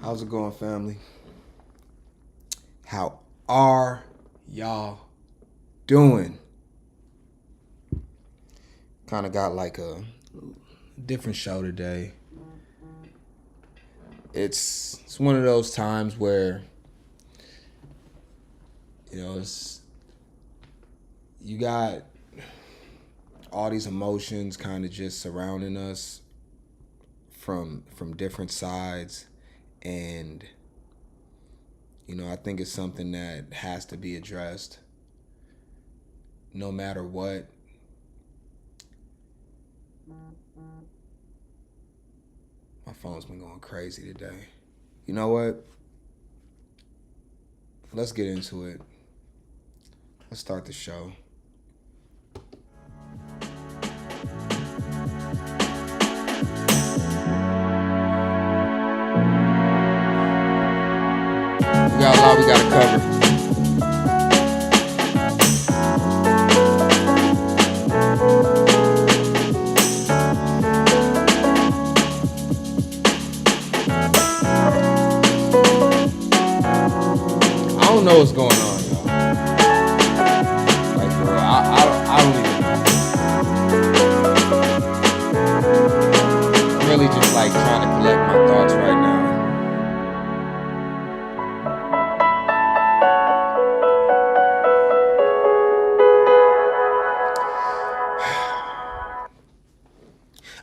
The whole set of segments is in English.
How's it going, family? How are y'all doing? Kind of got like a different show today. It's one of those times where you got all these emotions kind of just surrounding us from different sides, and I think it's something that has to be addressed no matter what. My phone's been going crazy today. You know what? Let's get into it. Let's start the show. We got a lot we gotta cover. I don't know what's going on, y'all. Like, for real, I don't even. I'm really just like trying to collect my thoughts right now.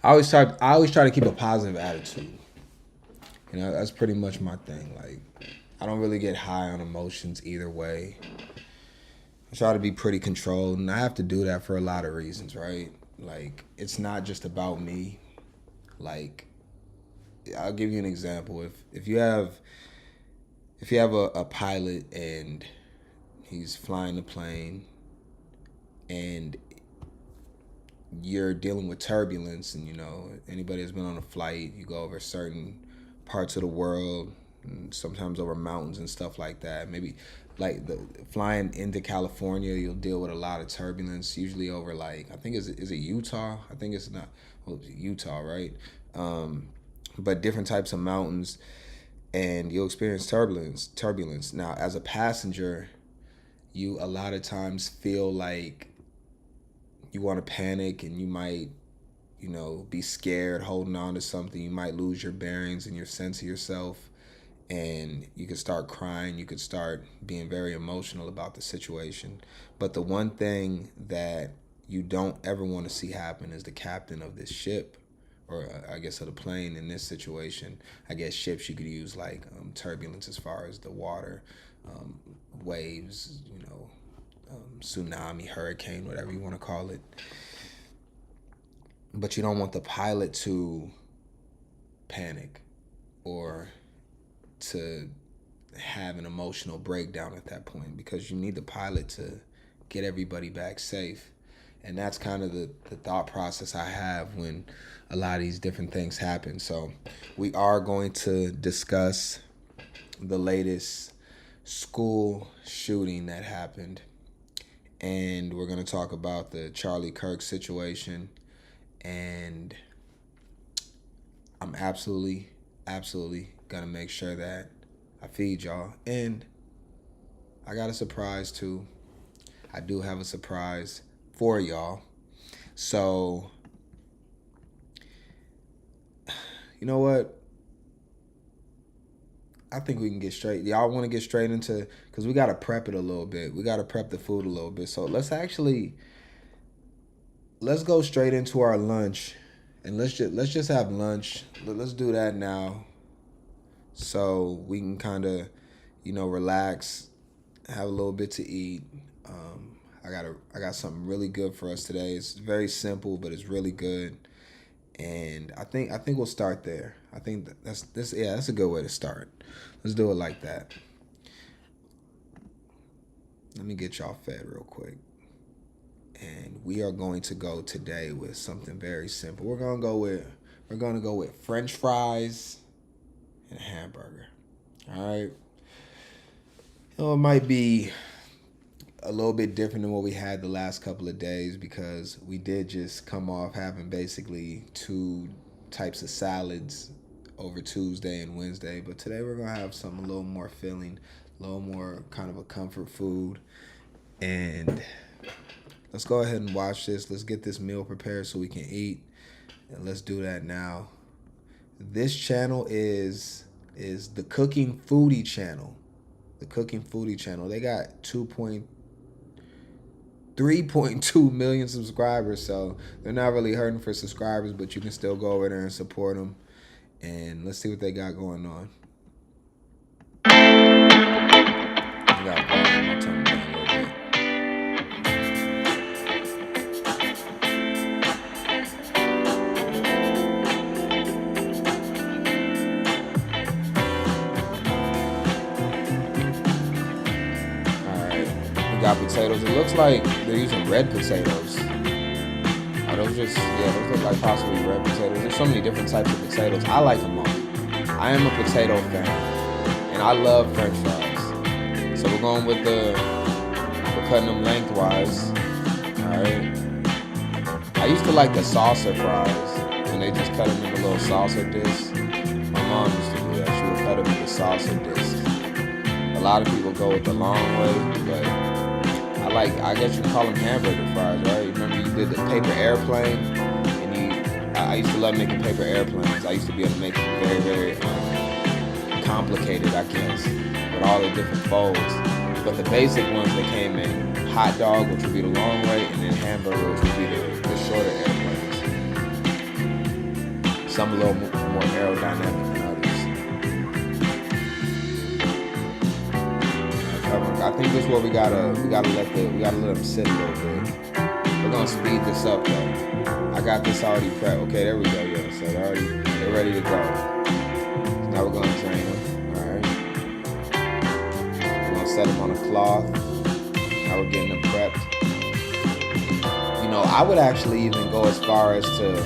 I always try to keep a positive attitude. That's pretty much my thing. Like, I don't really get high on emotions either way. I try to be pretty controlled, and I have to do that for a lot of reasons, right? Like, it's not just about me. Like, I'll give you an example. If you have a pilot and he's flying the plane and you're dealing with turbulence, and anybody that's been on a flight, you go over certain parts of the world, and sometimes over mountains and stuff like that. Maybe like flying into California, you'll deal with a lot of turbulence, usually over, like, I think is it Utah? I think it's not, well, it's Utah, right? But different types of mountains, and you'll experience turbulence. Now, as a passenger, you a lot of times feel like you want to panic, and you might, be scared, holding on to something. You might lose your bearings and your sense of yourself, and you could start crying. You could start being very emotional about the situation. But the one thing that you don't ever want to see happen is the captain of this ship, or I guess of the plane in this situation. I guess ships you could use like turbulence as far as the water, waves, tsunami, hurricane, whatever you want to call it. But you don't want the pilot to panic or to have an emotional breakdown at that point, because you need the pilot to get everybody back safe. And that's kind of the thought process I have when a lot of these different things happen. So we are going to discuss the latest school shooting that happened. And we're going to talk about the Charlie Kirk situation. And I'm absolutely going to make sure that I feed y'all. And I got a surprise too. I do have a surprise for y'all. So, you know what? I think we can get straight. Y'all want to get straight into, because we got to prep it a little bit. We got to prep the food a little bit. So let's go straight into our lunch, and let's just have lunch. Let's do that now, so we can kind of, relax, have a little bit to eat. I got something really good for us today. It's very simple, but it's really good. And I think we'll start there. I think that's a good way to start. Let's do it like that. Let me get y'all fed real quick. And we are going to go today with something very simple. We're gonna go with French fries and a hamburger. All right. It might be a little bit different than what we had the last couple of days, because we did just come off having basically two types of salads over Tuesday and Wednesday. But today we're gonna have something a little more filling, a little more kind of a comfort food. And let's go ahead and watch this. Let's get this meal prepared so we can eat. And let's do that now. This channel is the Cooking Foodie channel. The Cooking Foodie channel. They got 3.2 million subscribers, so they're not really hurting for subscribers, but you can still go over there and support them. And let's see what they got going on. They got volume. I'll turn it down a little bit. Got potatoes. It looks like they're using red potatoes. Are those just, yeah, those look like possibly red potatoes. There's so many different types of potatoes. I like them all. I am a potato fan, and I love French fries. So we're going with we're cutting them lengthwise. All right. I used to like the salsa fries when they just cut them in a little salsa disc. My mom used to do that. She would cut them in the salsa disc. A lot of people go with the long way, but I guess you can call them hamburger fries, right? Remember you did the paper airplane, and I used to love making paper airplanes. I used to be able to make them very, very complicated, I guess, with all the different folds. But the basic ones that came in hot dog, which would be the long way, and then hamburger, which would be the shorter airplanes. Some a little more aerodynamic than others. I think this is where we gotta let them sit a little bit. We're gonna speed this up though. I got this already prepped. Okay, there we go. Yeah, so they're ready to go. So now we're gonna drain them. All right. We're gonna set them on a cloth. Now we're getting them prepped. You know, I would actually even go as far as to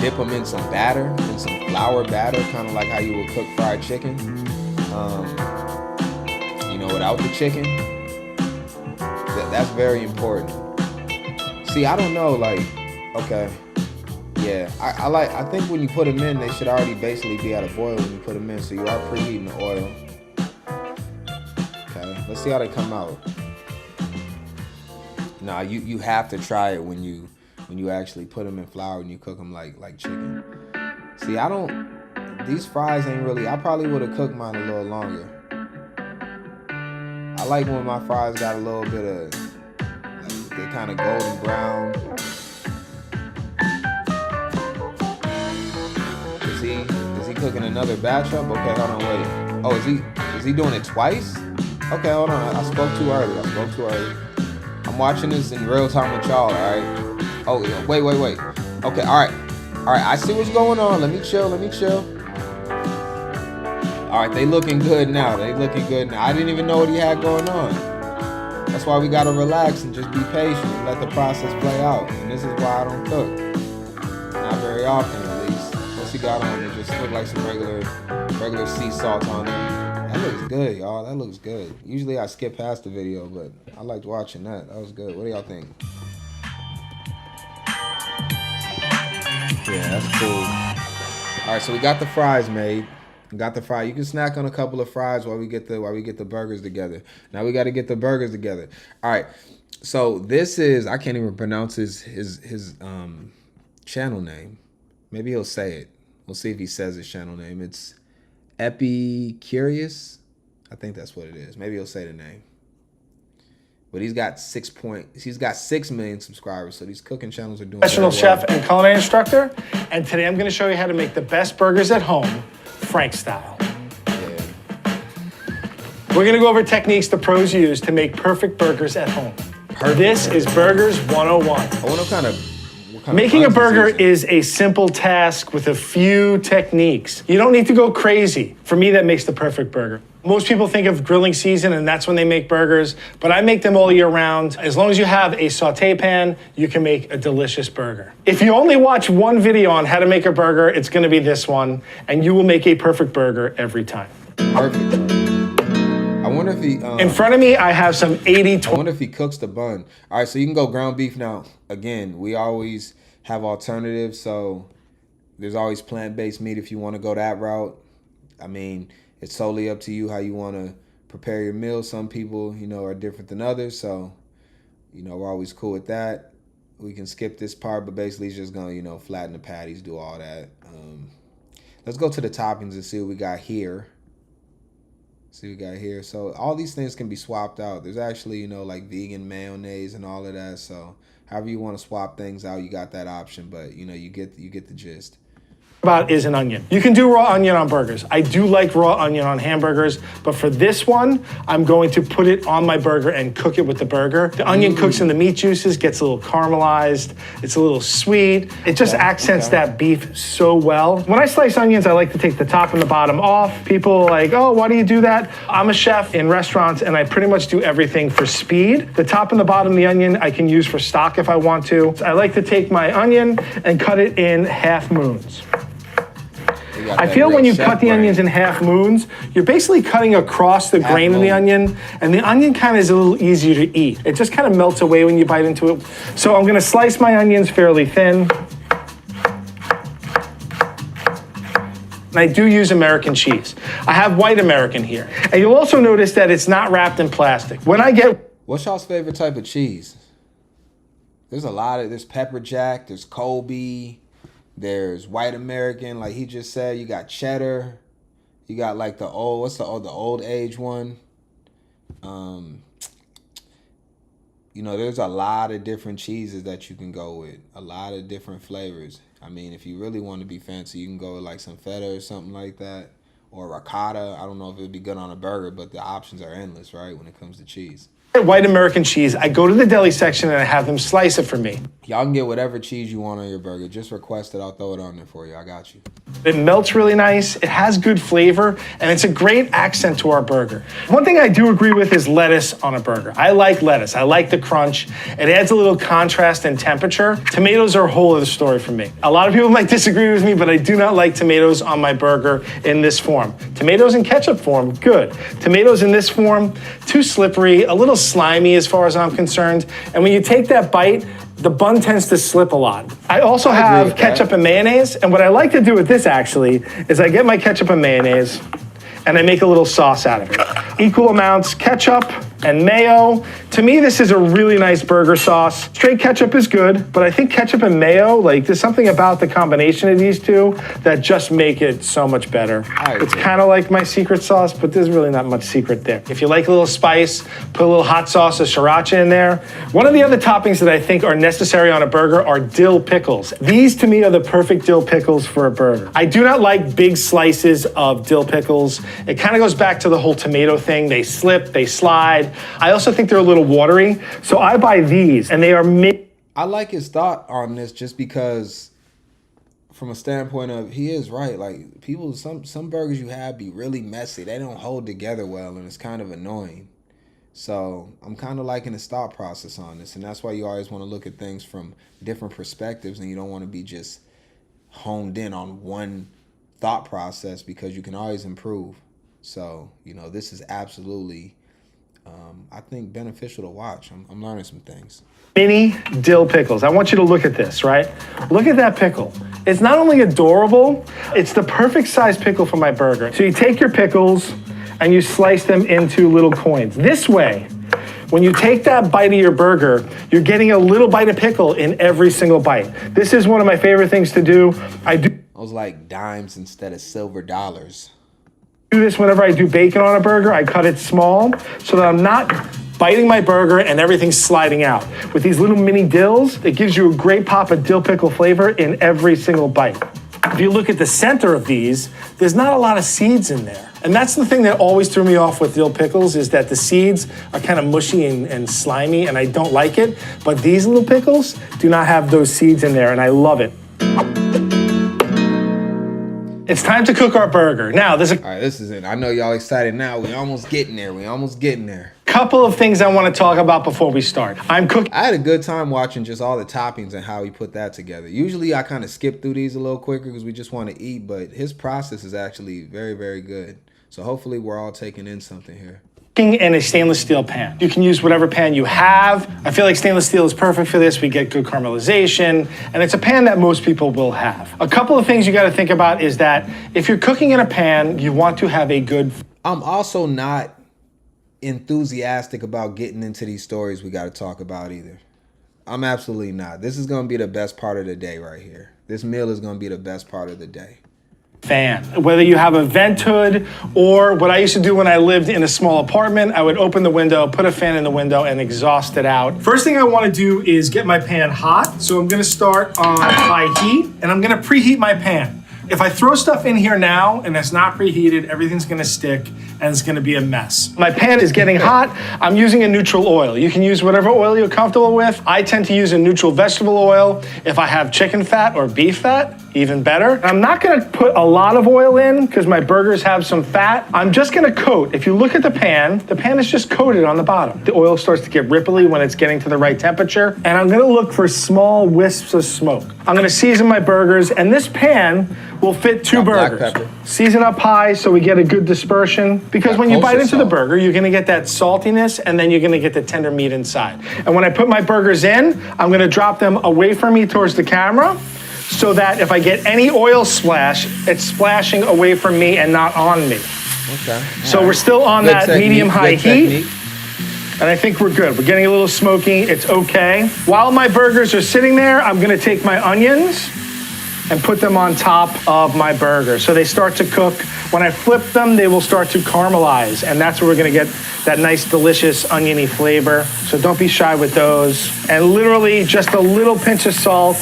dip them in some batter, in some flour batter, kind of like how you would cook fried chicken. Without the chicken, that's very important. See, I don't know, like, okay, yeah, I think when you put them in, they should already basically be at a boil when you put them in, so you are preheating the oil. Okay, let's see how they come out. Nah, you have to try it when you actually put them in flour and you cook them like chicken. See, these fries ain't really, I probably would have cooked mine a little longer. I like when my fries got a little bit of, like, they kind of golden brown. Is he cooking another batch up? Okay, hold on, wait. Oh, is he doing it twice? Okay, hold on. I spoke too early. I'm watching this in real time with y'all, all right? Oh, wait. Okay, all right. I see what's going on. Let me chill. All right, they looking good now. I didn't even know what he had going on. That's why we gotta relax and just be patient and let the process play out. And this is why I don't cook. Not very often, at least. What's he got on? It just look like some regular sea salt on it. That looks good, y'all. That looks good. Usually I skip past the video, but I liked watching that. That was good. What do y'all think? Yeah, that's cool. All right, so we got the fries made. You can snack on a couple of fries while we get the burgers together. Now we got to get the burgers together. All right. So this is, I can't even pronounce his channel name. Maybe he'll say it. We'll see if he says his channel name. It's Epicurious. I think that's what it is. Maybe he'll say the name. But he's got 6 million subscribers, so these cooking channels are doing professional chef and culinary instructor, and today I'm going to show you how to make the best burgers at home, Frank style. Yeah. We're going to go over techniques the pros use to make perfect burgers at home. This is Burgers 101. What kind of Making a burger is a simple task with a few techniques. You don't need to go crazy. For me, that makes the perfect burger. Most people think of grilling season and that's when they make burgers, but I make them all year round. As long as you have a saute pan, you can make a delicious burger. If you only watch one video on how to make a burger, it's gonna be this one, and you will make a perfect burger every time. Perfect. I wonder if he... In front of me, I have some 80-20. I wonder if he cooks the bun. All right, so you can go ground beef now. Again, we always have alternatives, so There's always plant-based meat if you want to go that route. I mean, it's solely up to you how you want to prepare your meal. Some people, are different than others. So, we're always cool with that. We can skip this part, but basically it's just going to, flatten the patties, do all that. Let's go to the toppings and see what we got here. So all these things can be swapped out. There's actually, like vegan mayonnaise and all of that. So however you want to swap things out, you got that option. But, you get the gist. About is an onion. You can do raw onion on burgers. I do like raw onion on hamburgers, but for this one, I'm going to put it on my burger and cook it with the burger. The onion cooks in the meat juices, gets a little caramelized. It's a little sweet. It just accents that beef so well. When I slice onions, I like to take the top and the bottom off. People are like, oh, why do you do that? I'm a chef in restaurants and I pretty much do everything for speed. The top and the bottom of the onion I can use for stock if I want to. I like to take my onion and cut it in half moons. I feel when you cut the onions in half moons, you're basically cutting across the grain of the onion, and the onion kind of is a little easier to eat. It just kind of melts away when you bite into it. So I'm going to slice my onions fairly thin. And I do use American cheese. I have white American here. And you'll also notice that it's not wrapped in plastic. What's y'all's favorite type of cheese? There's pepper jack, there's Colby. There's white American, like he just said. You got cheddar. You got like the old age one. There's a lot of different cheeses that you can go with. A lot of different flavors. I mean, if you really want to be fancy, you can go with like some feta or something like that. Or ricotta. I don't know if it would be good on a burger, but the options are endless, right, when it comes to cheese. White American cheese, I go to the deli section and I have them slice it for me. Y'all can get whatever cheese you want on your burger. Just request it. I'll throw it on there for you. I got you. It melts really nice. It has good flavor, and it's a great accent to our burger. One thing I do agree with is lettuce on a burger. I like lettuce. I like the crunch. It adds a little contrast and temperature. Tomatoes are a whole other story for me. A lot of people might disagree with me, but I do not like tomatoes on my burger in this form. Tomatoes in ketchup form, good. Tomatoes in this form, too slippery, a little slimy as far as I'm concerned. And when you take that bite, the bun tends to slip a lot. I also have ketchup and mayonnaise, and what I like to do with this actually is I get my ketchup and mayonnaise and I make a little sauce out of it. Equal amounts ketchup and mayo. To me, this is a really nice burger sauce. Straight ketchup is good, but I think ketchup and mayo, there's something about the combination of these two that just make it so much better. It's kind of like my secret sauce, but there's really not much secret there. If you like a little spice, put a little hot sauce of sriracha in there. One of the other toppings that I think are necessary on a burger are dill pickles. These, to me, are the perfect dill pickles for a burger. I do not like big slices of dill pickles. It kind of goes back to the whole tomato thing. They slip, they slide. I also think they're a little watery, so I buy these, and they are I like his thought on this just because from a standpoint of, he is right. Like, people, some burgers you have be really messy. They don't hold together well, and it's kind of annoying. So I'm kind of liking his thought process on this, and that's why you always want to look at things from different perspectives, and you don't want to be just honed in on one thought process, because you can always improve. So, this is absolutely, I think, beneficial to watch. I'm learning some things. Mini dill pickles. I want you to look at this, right? Look at that pickle. It's not only adorable, it's the perfect size pickle for my burger. So you take your pickles and you slice them into little coins. This way, when you take that bite of your burger, you're getting a little bite of pickle in every single bite. This is one of my favorite things to do. Those like dimes instead of silver dollars. Do this whenever I do bacon on a burger. I cut it small so that I'm not biting my burger and everything's sliding out. With these little mini dills, it gives you a great pop of dill pickle flavor in every single bite. If you look at the center of these, there's not a lot of seeds in there. And that's the thing that always threw me off with dill pickles, is that the seeds are kind of mushy and slimy, and I don't like it. But these little pickles do not have those seeds in there, and I love it. It's time to cook our burger. Now, all right, this is it. I know y'all excited now. We almost getting there. Couple of things I want to talk about before we start. I had a good time watching just all the toppings and how he put that together. Usually I kind of skip through these a little quicker because we just want to eat, but his process is actually very, very good. So hopefully we're all taking in something here. in a stainless steel pan. You can use whatever pan you have. I feel like stainless steel is perfect for this. We get good caramelization, and it's a pan that most people will have. A couple of things you gotta think about is that if you're cooking in a pan, you want to have a good... I'm also not enthusiastic about getting into these stories we gotta talk about either. I'm absolutely not. This is gonna be the best part of the day right here. This meal is gonna be the best part of the day. Fan. Whether you have a vent hood or what I used to do when I lived in a small apartment, I would open the window, put a fan in the window, and exhaust it out. First thing I want to do is get my pan hot. So I'm going to start on high heat, and I'm going to preheat my pan. If I throw stuff in here now and it's not preheated, everything's gonna stick and it's gonna be a mess. My pan is getting hot. I'm using a neutral oil. You can use whatever oil you're comfortable with. I tend to use a neutral vegetable oil. If I have chicken fat or beef fat, even better. I'm not gonna put a lot of oil in because my burgers have some fat. I'm just gonna coat. If you look at the pan is just coated on the bottom. The oil starts to get ripply when it's getting to the right temperature. And I'm gonna look for small wisps of smoke. I'm gonna season my burgers, and this pan will fit 2 burgers. Season up high so we get a good dispersion. Because when you bite into the burger, you're gonna get that saltiness and then you're gonna get the tender meat inside. And when I put my burgers in, I'm gonna drop them away from me towards the camera so that if I get any oil splash, it's splashing away from me and not on me. Okay. So we're still on that medium-high heat. And I think we're good. We're getting a little smoky. It's okay. While my burgers are sitting there, I'm gonna take my onions and put them on top of my burger. So they start to cook. When I flip them, they will start to caramelize, and that's where we're gonna get that nice, delicious, oniony flavor. So don't be shy with those. And literally just a little pinch of salt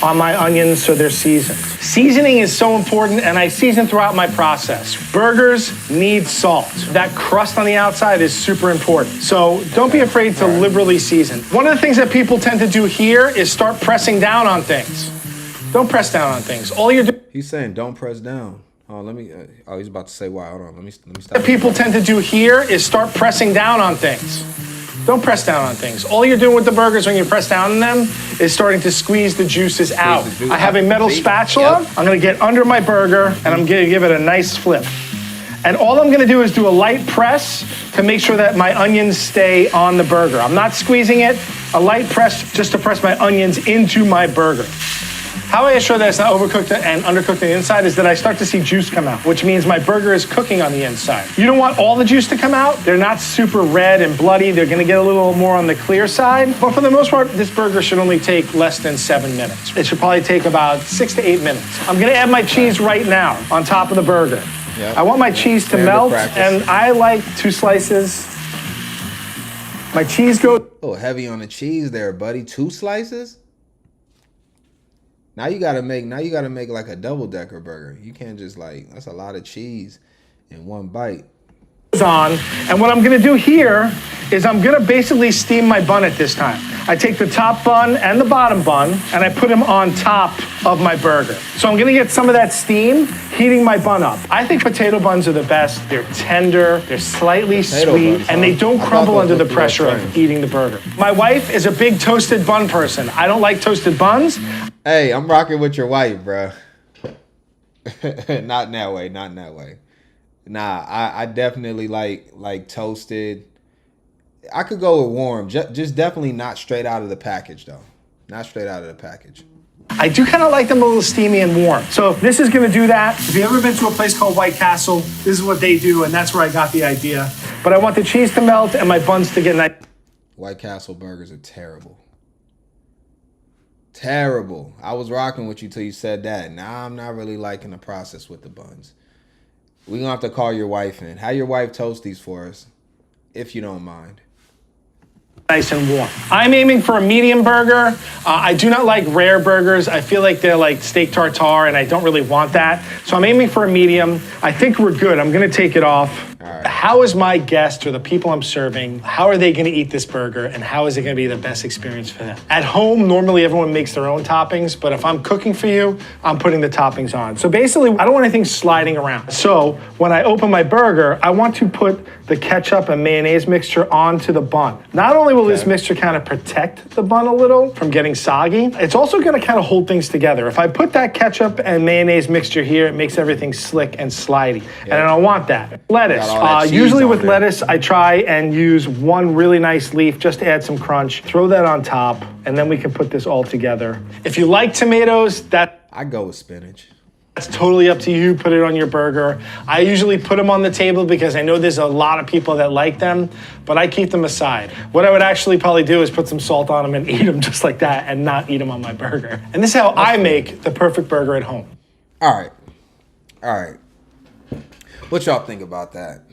on my onions so they're seasoned. Seasoning is so important, and I season throughout my process. Burgers need salt. That crust on the outside is super important. So don't be afraid to liberally season. One of the things that people tend to do here is start pressing down on things. Don't press down on things. All you're doing... He's saying don't press down. Oh, let me... he's about to say why. Hold on. Let me stop. What people tend to do here is start pressing down on things. Don't press down on things. All you're doing with the burgers when you press down on them is starting to squeeze the juices out. I have a metal spatula. Yep. I'm gonna get under my burger and I'm gonna give it a nice flip. And all I'm gonna do is do a light press to make sure that my onions stay on the burger. I'm not squeezing it. A light press just to press my onions into my burger. How I assure that it's not overcooked and undercooked on the inside is that I start to see juice come out, which means my burger is cooking on the inside. You don't want all the juice to come out. They're not super red and bloody. They're gonna get a little more on the clear side. But for the most part, this burger should only take less than 7 minutes. It should probably take about 6 to 8 minutes. I'm gonna add my cheese right now on top of the burger. Yep. I want my cheese to melt, and I like 2 slices. My cheese goes... A little heavy on the cheese there, buddy. 2 slices? Now you gotta make like a double-decker burger. You can't just that's a lot of cheese in one bite. On, and what I'm gonna do here is I'm gonna basically steam my bun at this time. I take the top bun and the bottom bun and I put them on top of my burger. So I'm gonna get some of that steam heating my bun up. I think potato buns are the best. They're tender, they're slightly sweet, and they don't crumble under the pressure of eating the burger. My wife is a big toasted bun person. I don't like toasted buns. Hey, I'm rocking with your wife, bro. Not in that way, not in that way. Nah, I definitely like toasted. I could go with warm, just definitely not straight out of the package though. Not straight out of the package. I do kind of like them a little steamy and warm. So this is gonna do that. If you've ever been to a place called White Castle, this is what they do, and that's where I got the idea. But I want the cheese to melt and my buns to get nice. White Castle burgers are terrible. Terrible. I was rocking with you till you said that. Now I'm not really liking the process with the buns. We're gonna have to call your wife in. Have your wife toast these for us, if you don't mind. Nice and warm. I'm aiming for a medium burger. I do not like rare burgers. I feel like they're like steak tartare and I don't really want that. So I'm aiming for a medium. I think we're good. I'm gonna take it off. All right. How is my guest or the people I'm serving, how are they gonna eat this burger and how is it gonna be the best experience for them? At home, normally everyone makes their own toppings, but if I'm cooking for you, I'm putting the toppings on. So basically, I don't want anything sliding around. So when I open my burger, I want to put the ketchup and mayonnaise mixture onto the bun. Not only will this mixture kind of protect the bun a little from getting soggy, it's also gonna kind of hold things together. If I put that ketchup and mayonnaise mixture here, it makes everything slick and slidey. And I don't want that. Lettuce, Usually with lettuce, I try and use one really nice leaf just to add some crunch. Throw that on top, and then we can put this all together. If you like tomatoes, I go with spinach. That's totally up to you. Put it on your burger. I usually put them on the table because I know there's a lot of people that like them, but I keep them aside. What I would actually probably do is put some salt on them and eat them just like that and not eat them on my burger. And this is how I make the perfect burger at home. All right. What y'all think about that?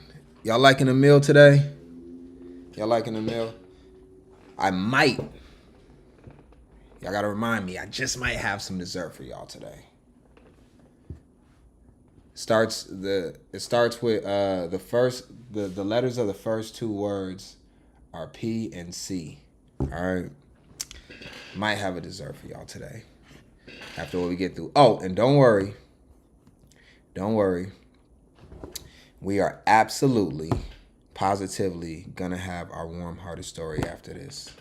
Y'all liking the meal today? Y'all liking the meal? I might. Y'all gotta remind me, I just might have some dessert for y'all today. It starts with the letters of the first two words are P and C. All right. Might have a dessert for y'all today after what we get through. Oh, and don't worry. We are absolutely, positively gonna have our warm-hearted story after this.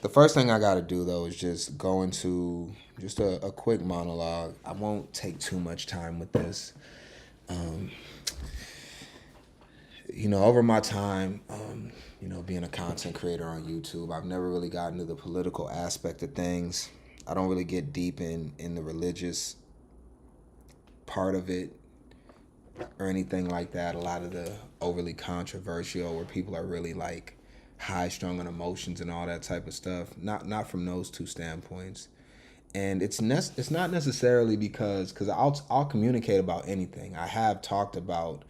The first thing I gotta do though is just go into just a quick monologue. I won't take too much time with this. Over my time, being a content creator on YouTube, I've never really gotten to the political aspect of things. I don't really get deep in the religious part of it or anything like that. A lot of the overly controversial where people are really like high strung on emotions and all that type of stuff. Not from those two standpoints. And it's not necessarily because I'll communicate about anything. I have talked about,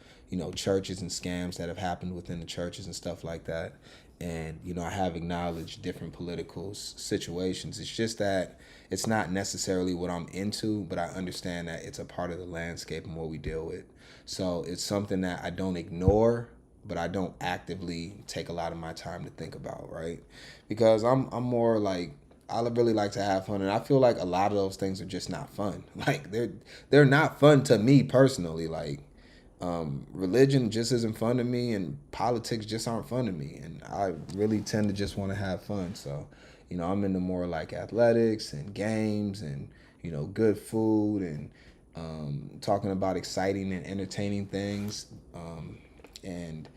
churches and scams that have happened within the churches and stuff like that. And, I have acknowledged different political situations. It's just that it's not necessarily what I'm into, but I understand that it's a part of the landscape and what we deal with. So it's something that I don't ignore, but I don't actively take a lot of my time to think about, right? Because I'm more like, I really like to have fun, and I feel like a lot of those things are just not fun. Like they're not fun to me personally. Like religion just isn't fun to me, and politics just aren't fun to me. And I really tend to just want to have fun. So, I'm into more like athletics and games and good food and talking about exciting and entertaining things. And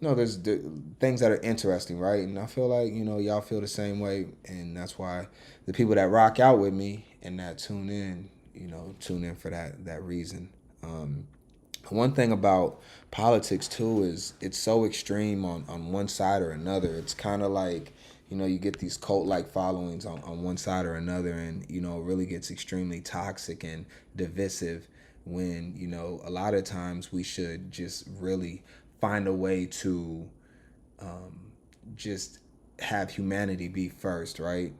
there's things that are interesting, right? And I feel like, y'all feel the same way. And that's why the people that rock out with me and that tune in for that reason. One thing about politics, too, is it's so extreme on one side or another. It's kind of like, you get these cult-like followings on one side or another. And, it really gets extremely toxic and divisive when, a lot of times we should just really find a way to just have humanity be first, right?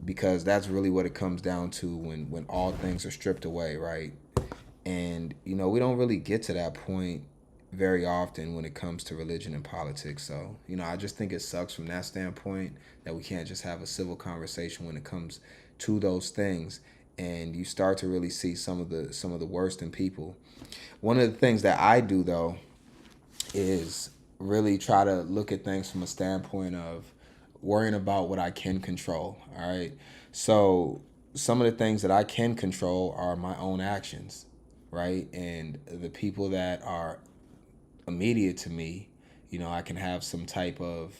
Because that's really what it comes down to when all things are stripped away, right? And, we don't really get to that point very often when it comes to religion and politics. So, I just think it sucks from that standpoint that we can't just have a civil conversation when it comes to those things. And you start to really see some of the worst in people. One of the things that I do, though, is really try to look at things from a standpoint of worrying about what I can control, all right? So some of the things that I can control are my own actions, right? And the people that are immediate to me, I can have some type of,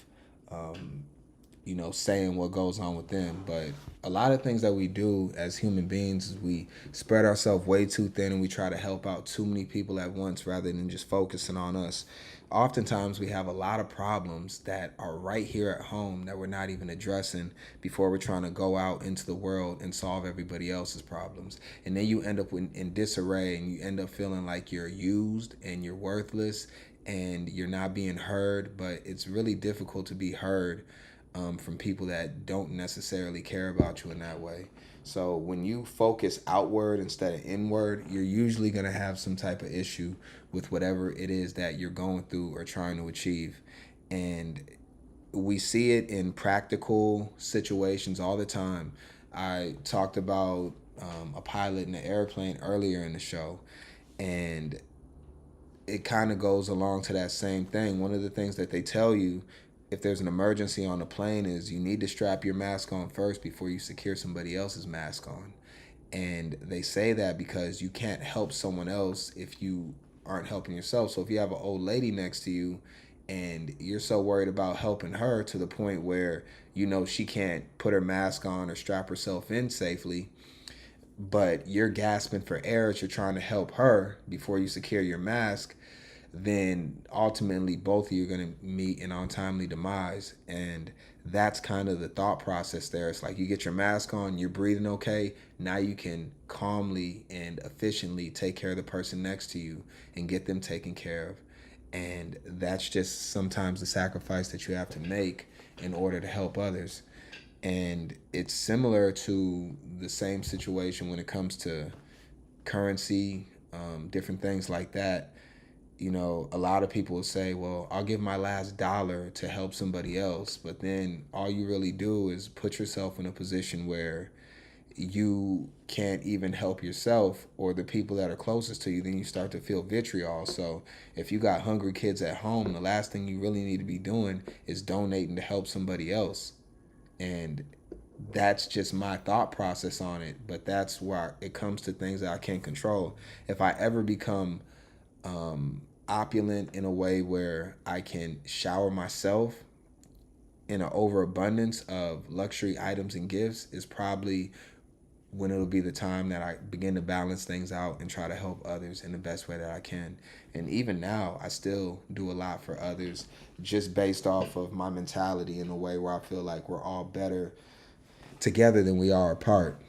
saying what goes on with them. But a lot of things that we do as human beings is we spread ourselves way too thin and we try to help out too many people at once rather than just focusing on us. Oftentimes we have a lot of problems that are right here at home that we're not even addressing before we're trying to go out into the world and solve everybody else's problems. And then you end up in disarray and you end up feeling like you're used and you're worthless and you're not being heard. But it's really difficult to be heard from people that don't necessarily care about you in that way. So when you focus outward instead of inward, you're usually going to have some type of issue with whatever it is that you're going through or trying to achieve. And we see it in practical situations all the time. I talked about a pilot in an airplane earlier in the show, and it kind of goes along to that same thing. One of the things that they tell you if there's an emergency on the plane is you need to strap your mask on first before you secure somebody else's mask on. And they say that because you can't help someone else if you aren't helping yourself. So if you have an old lady next to you and you're so worried about helping her to the point where you know she can't put her mask on or strap herself in safely, but you're gasping for air as you're trying to help her before you secure your mask, then ultimately both of you are going to meet an untimely demise. And that's kind of the thought process there. It's like you get your mask on, you're breathing okay. Now you can calmly and efficiently take care of the person next to you and get them taken care of. And that's just sometimes the sacrifice that you have to make in order to help others. And it's similar to the same situation when it comes to currency, different things like that. You know, a lot of people will say, well, I'll give my last dollar to help somebody else. But then all you really do is put yourself in a position where you can't even help yourself or the people that are closest to you. Then you start to feel vitriol. So if you got hungry kids at home, the last thing you really need to be doing is donating to help somebody else. And that's just my thought process on it. But that's where it comes to things that I can't control. If I ever become opulent in a way where I can shower myself in an overabundance of luxury items and gifts, is probably when it'll be the time that I begin to balance things out and try to help others in the best way that I can. And even now, I still do a lot for others just based off of my mentality in a way where I feel like we're all better together than we are apart.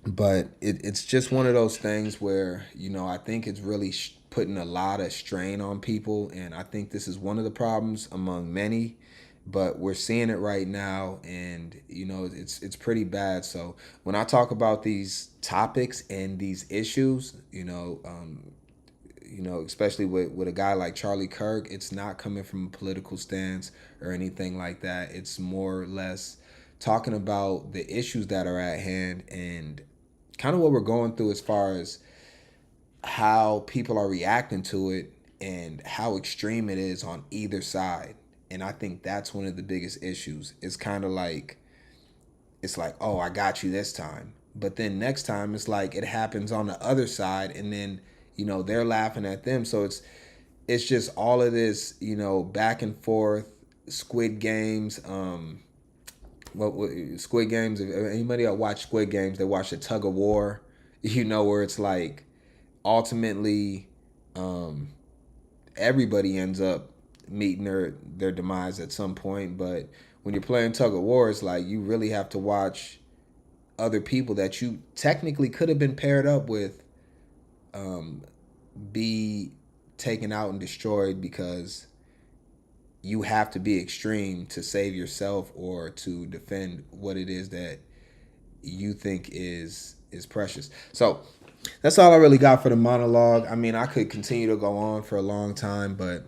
But it's just one of those things where, you know, I think it's really putting a lot of strain on people. And I think this is one of the problems among many. But we're seeing it right now, and you know it's pretty bad. So when I talk about these topics and these issues, you know, especially with a guy like Charlie Kirk, it's not coming from a political stance or anything like that. It's more or less talking about the issues that are at hand and kind of what we're going through as far as how people are reacting to it and how extreme it is on either side. And I think that's one of the biggest issues. It's kind of like, it's like, oh, I got you this time. But then next time it's like it happens on the other side, and then, you know, they're laughing at them. So it's just all of this, you know, back and forth, Squid Games. Squid Games, if anybody that watch Squid Games, they watch the tug of war, you know, where it's like ultimately everybody ends up meeting their demise at some point. But when you're playing tug of war, it's like you really have to watch other people that you technically could have been paired up with be taken out and destroyed, because you have to be extreme to save yourself or to defend what it is that you think is precious. So that's all I really got for the monologue. I mean, I could continue to go on for a long time, but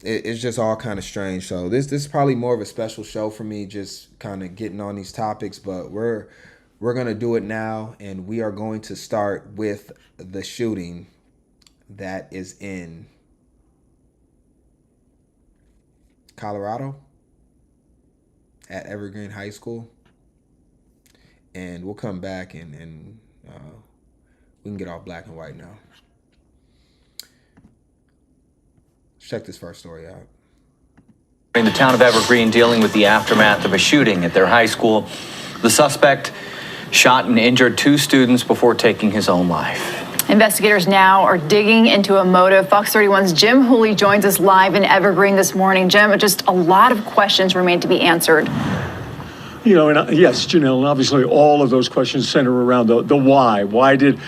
it's just all kind of strange. So this is probably more of a special show for me, just kind of getting on these topics. But we're going to do it now, and we are going to start with the shooting that is in Colorado at Evergreen High School. And we'll come back and we can get off black and white now. Check this first story out. In the town of Evergreen, dealing with the aftermath of a shooting at their high school, the suspect shot and injured 2 students before taking his own life. Investigators now are digging into a motive. Fox 31's Jim Hooley joins us live in Evergreen this morning. Jim, just a lot of questions remain to be answered. You know, and yes, Janelle, and obviously all of those questions center around the why. Why did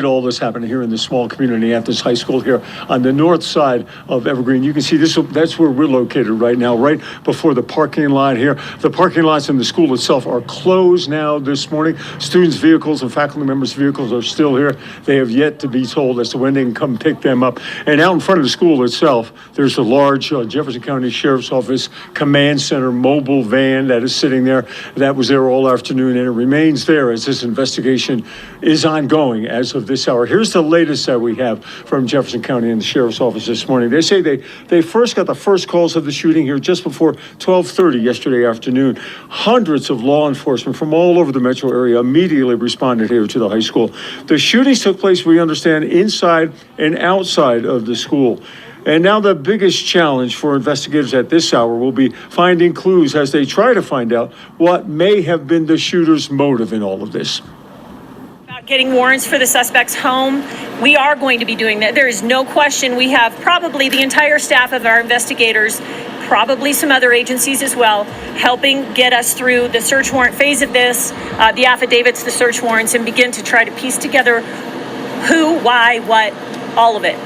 all this happen here in this small community at this high school here on the north side of Evergreen? You can see this. That's where we're located right now, right before the parking lot here. The parking lots in the school itself are closed now this morning. Students' vehicles and faculty members' vehicles are still here. They have yet to be told as to when they can come pick them up. And out in front of the school itself, there's a large Jefferson County Sheriff's Office Command Center mobile van that is sitting there. That was there all afternoon, and it remains there as this investigation is ongoing as of this hour. Here's the latest that we have from Jefferson County and the Sheriff's Office this morning. They say they first got the first calls of the shooting here just before 12:30 yesterday afternoon. Hundreds of law enforcement from all over the metro area immediately responded here to the high school. The shootings took place, we understand, inside and outside of the school. And now the biggest challenge for investigators at this hour will be finding clues as they try to find out what may have been the shooter's motive in all of this. About getting warrants for the suspect's home, we are going to be doing that. There is no question. We have probably the entire staff of our investigators, probably some other agencies as well, helping get us through the search warrant phase of this, the affidavits, the search warrants, and begin to try to piece together who, why, what, all of it.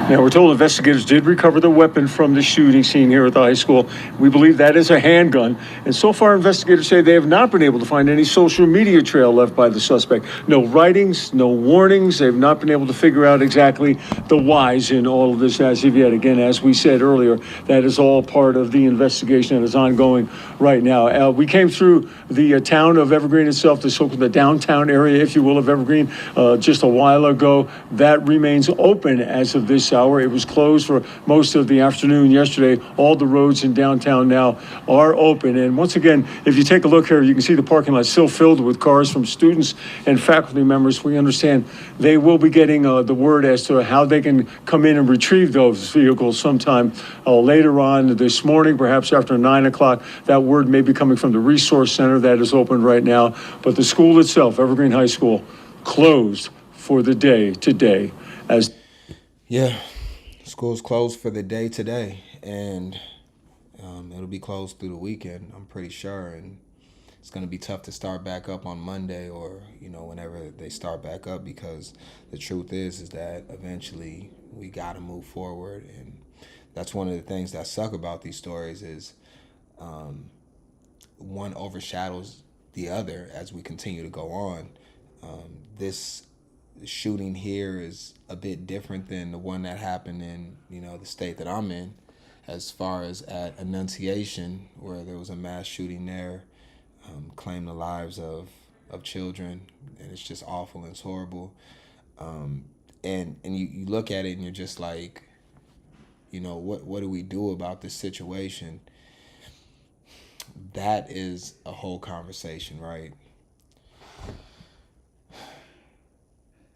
Now, we're told investigators did recover the weapon from the shooting scene here at the high school. We believe that is a handgun. And so far, investigators say they have not been able to find any social media trail left by the suspect. No writings, no warnings. They've not been able to figure out exactly the whys in all of this as of yet. Again, as we said earlier, that is all part of the investigation that is ongoing right now. We came through the town of Evergreen itself, the downtown area, if you will, of Evergreen just a while ago. That remains open as of this hour. It was closed for most of the afternoon yesterday. All the roads in downtown now are open. And once again, if you take a look here, you can see the parking lot still filled with cars from students and faculty members. We understand they will be getting the word as to how they can come in and retrieve those vehicles sometime later on this morning, perhaps after 9 o'clock. That word may be coming from the resource center that is open right now. But the school itself, Evergreen High School, closed for the day today. Yeah, school's closed for the day today, and it'll be closed through the weekend, I'm pretty sure, and it's going to be tough to start back up on Monday or, whenever they start back up, because the truth is that eventually we got to move forward, and that's one of the things that suck about these stories is one overshadows the other as we continue to go on. This shooting here is a bit different than the one that happened in, the state that I'm in, as far as at Annunciation, where there was a mass shooting there, claimed the lives of children, and it's just awful and it's horrible. And you look at it and you're just like, what do we do about this situation? That is a whole conversation, right?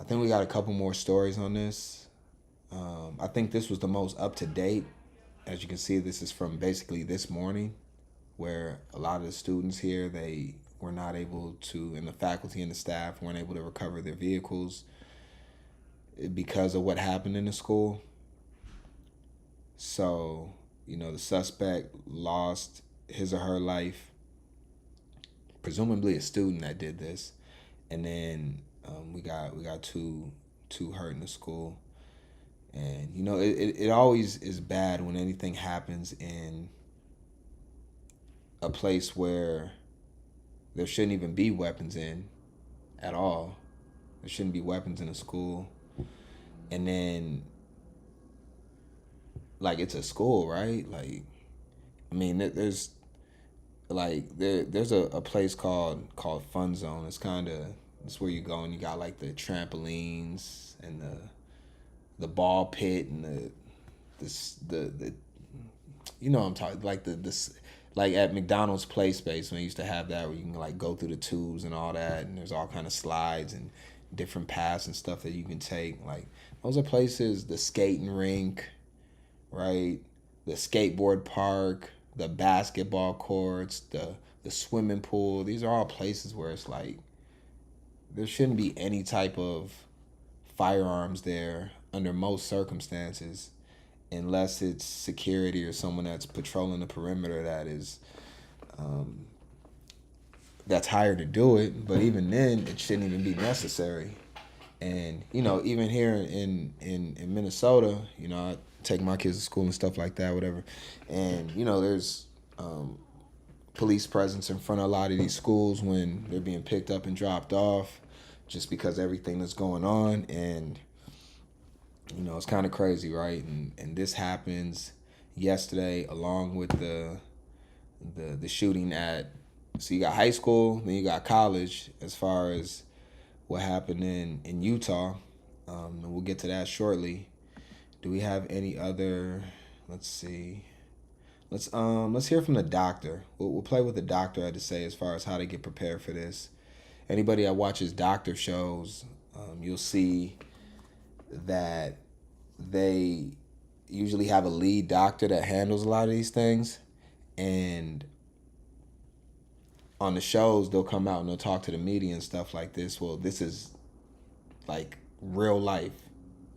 I think we got a couple more stories on this. I think this was the most up-to-date. As you can see, this is from basically this morning, where a lot of the students here, they were not able to, and the faculty and the staff weren't able to recover their vehicles because of what happened in the school. So, the suspect lost his or her life, presumably a student that did this, and then we got two hurt in the school. And it always is bad when anything happens in a place where there shouldn't even be weapons in at all. There shouldn't be weapons in a school. And then it's a school, right? There's there's a place called Fun Zone. It's where you go and you got the trampolines and the ball pit and the what I'm talking, at McDonald's play space when they used to have that, where you can go through the tubes and all that, and there's all kind of slides and different paths and stuff that you can take. Those are places, the skating rink, right? The skateboard park, the basketball courts, the swimming pool. These are all places where it's there shouldn't be any type of firearms there under most circumstances, unless it's security or someone that's patrolling the perimeter that is that's hired to do it. But even then, it shouldn't even be necessary. And even here in Minnesota, I take my kids to school and stuff like that, whatever. And there's police presence in front of a lot of these schools when they're being picked up and dropped off, just because everything that's going on. And it's kind of crazy, right? And this happens yesterday, along with the shooting at, so you got high school, then you got college as far as what happened in Utah. And we'll get to that shortly. Do we have any other, let's see. Let's hear from the doctor. We'll play what the doctor had to say as far as how to get prepared for this. Anybody that watches doctor shows, you'll see that they usually have a lead doctor that handles a lot of these things. And on the shows, they'll come out and they'll talk to the media and stuff like this. Well, this is like real life,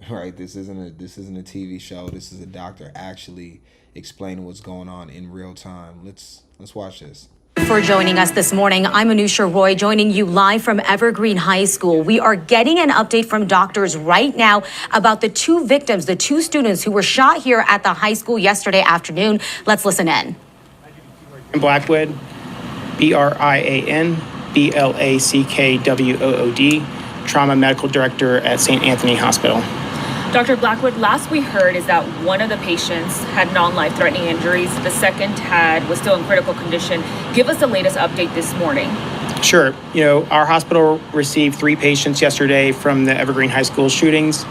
right? This isn't a TV show. This is a doctor actually explaining what's going on in real time. Let's watch this. For joining us this morning, I'm Anusha Roy, joining you live from Evergreen High School. We are getting an update from doctors right now about the two victims, the two students who were shot here at the high school yesterday afternoon. Let's listen in. Blackwood, Brian Blackwood, Trauma Medical Director at St. Anthony Hospital. Dr. Blackwood, last we heard is that one of the patients had non-life-threatening injuries. The second was still in critical condition. Give us the latest update this morning. Sure. Our hospital received 3 patients yesterday from the Evergreen High School shootings.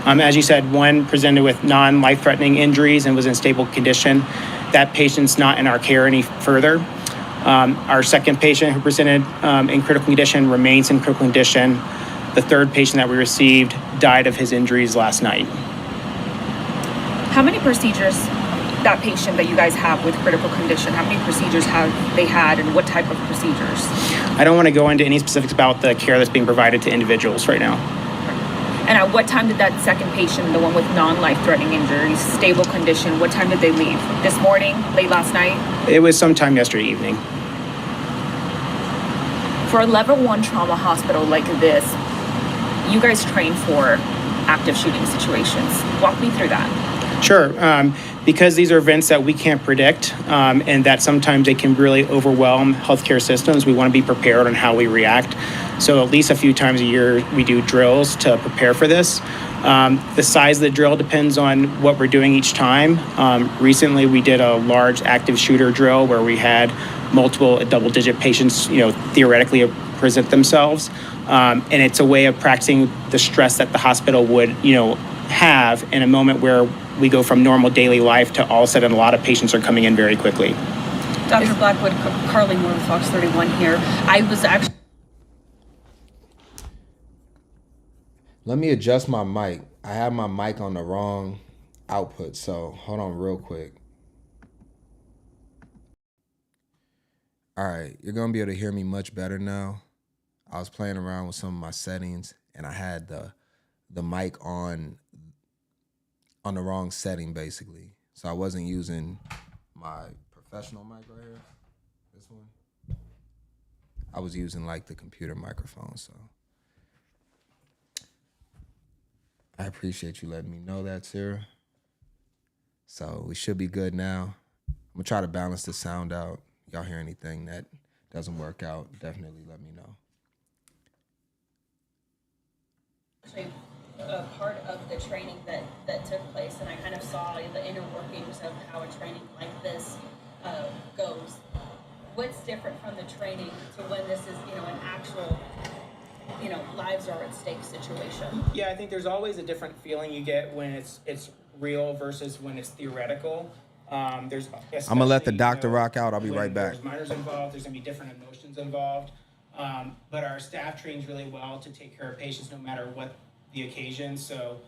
As you said, one presented with non-life-threatening injuries and was in stable condition. That patient's not in our care any further. Our second patient who presented in critical condition remains in critical condition. The third patient that we received died of his injuries last night. How many procedures, that patient that you guys have with critical condition, how many procedures have they had and what type of procedures? I don't want to go into any specifics about the care that's being provided to individuals right now. And at what time did that second patient, the one with non-life-threatening injuries, stable condition, what time did they leave? This morning, late last night? It was sometime yesterday evening. For a level 1 trauma hospital like this, you guys train for active shooting situations. Walk me through that. Sure. Because these are events that we can't predict and that sometimes they can really overwhelm healthcare systems, we want to be prepared on how we react. So at least a few times a year, we do drills to prepare for this. The size of the drill depends on what we're doing each time. Recently, we did a large active shooter drill where we had multiple double-digit patients, theoretically present themselves. And it's a way of practicing the stress that the hospital would, have in a moment where we go from normal daily life to all of a sudden a lot of patients are coming in very quickly. Dr. Blackwood, Carly Moore, Fox 31 here. I was actually... Let me adjust my mic. I have my mic on the wrong output, so hold on real quick. All right, you're gonna be able to hear me much better now. I was playing around with some of my settings and I had the mic on the wrong setting basically. So I wasn't using my professional mic right here, this one. I was using like the computer microphone, so. I appreciate you letting me know that, Sarah. So we should be good now. I'm gonna try to balance the sound out. Y'all hear anything that doesn't work out, definitely let me know. Actually, a part of the training that took place, and I kind of saw the inner workings of how a training like this goes. What's different from the training to when this is, an actual, lives are at stake situation? Yeah, I think there's always a different feeling you get when it's real versus when it's theoretical. I'm gonna let the doctor rock out. I'll be right back. There's minors involved. There's gonna be different emotions involved. But our staff trains really well to take care of patients no matter what the occasion. So